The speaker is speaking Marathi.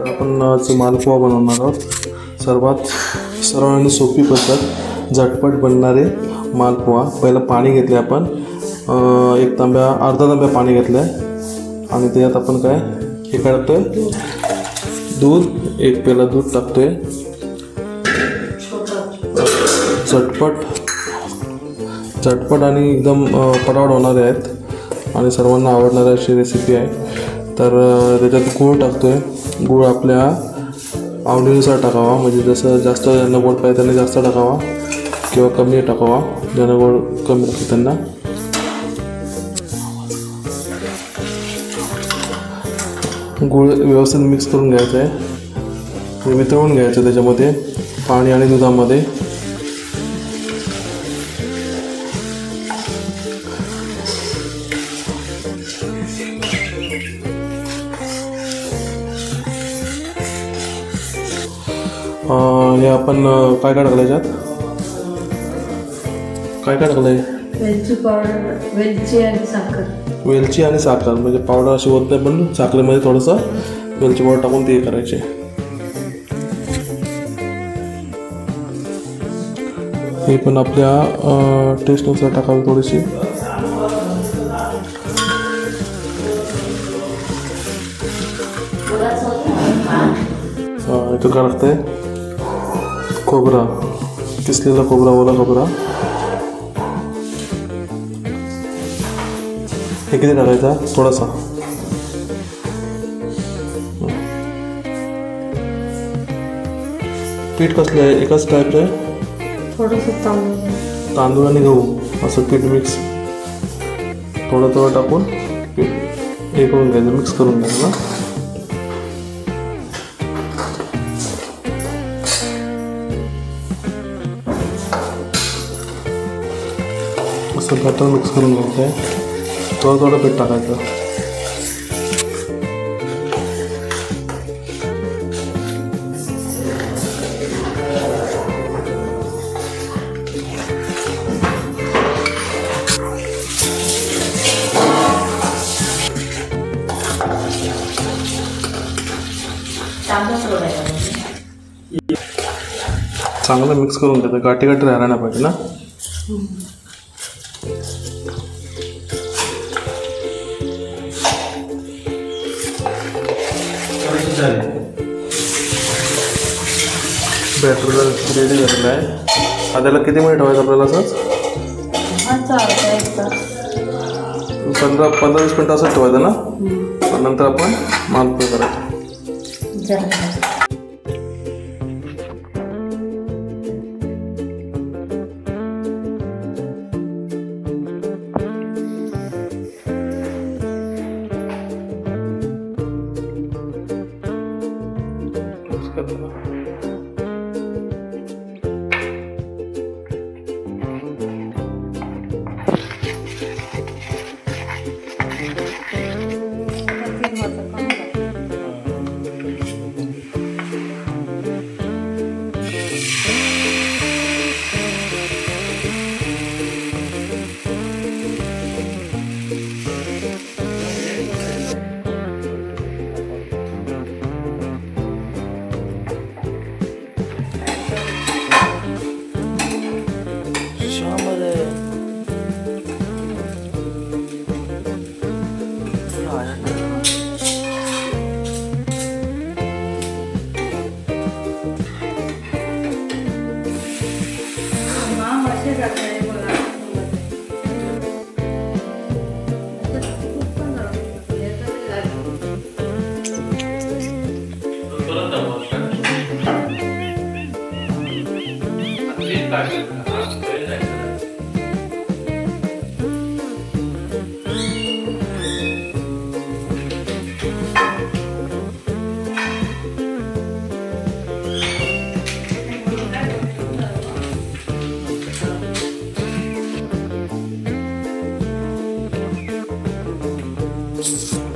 आपण आज मालपुआ बनवणार आहोत। सर्वांनी सोपी पद्धत, झटपट बनणारे मालपुआ। पहिलं पाणी घेतले आपण, अर्धा तांब्या पाणी घेतलंय आणि त्याच्यात आपण काय हे करतोय, दूध, 1 पेला दूध टाकतोय। झटपट आणि एकदम पटापट होणारे आहेत आणि सर्वांना आवडणारी अशी रेसिपी आहे। तर त्याच्यात गूळ टाकतोय। गूळ आपल्या आवडीनुसार टाकावा, म्हणजे जसं जास्त ज्यांना गोड पाहिजे त्यांनी जास्त टाकावा किंवा कमी टाकावा, ज्यांना गोड कमी लागतं त्यांना। गूळ व्यवस्थित मिक्स करून घ्यायचं आहे, वितळून घ्यायचं त्याच्यामध्ये पाणी आणि दुधामध्ये। हे आपण काय काय टाकलं याच्यात, काय काय टाकलंय? वेलची पावडर, वेलची आणि साखर। वेलची आणि साखर म्हणजे पावडर अशी होत नाही, पण साखरेमध्ये थोडंसं वेलची पावडर टाकून ते करायचे। हे पण आपल्या टेस्टनुसार टाकावी थोडीशी। इथं काय लागतंय, खोबरा, किसलेला खोबरा, ओला खोबरा। हे किती टाकायचा, थोडासा। पीठ कसलं आहे, एकाच टाईपचं आहे, थोडंसं तांदूळ आणि गहू असं पीठ मिक्स थोडं टाकून पीठ हे करून घ्यायचं, मिक्स करून घ्यायचं। असं बॅटर मिक्स करून घ्यायचं आहे, थोडं पीठ टाकायचं। चांगलं मिक्स करून घ्यायचं, गाठी राहायला नाही पाहिजे ना। बॅटर रेडी झालेलं आहे। आता त्याला किती मिनिट ठेवायचं आपल्याला, असंच 15-20 मिनिटं असंच ठेवायचं ना। नंतर आपण मालपुआ करायचं। आहे.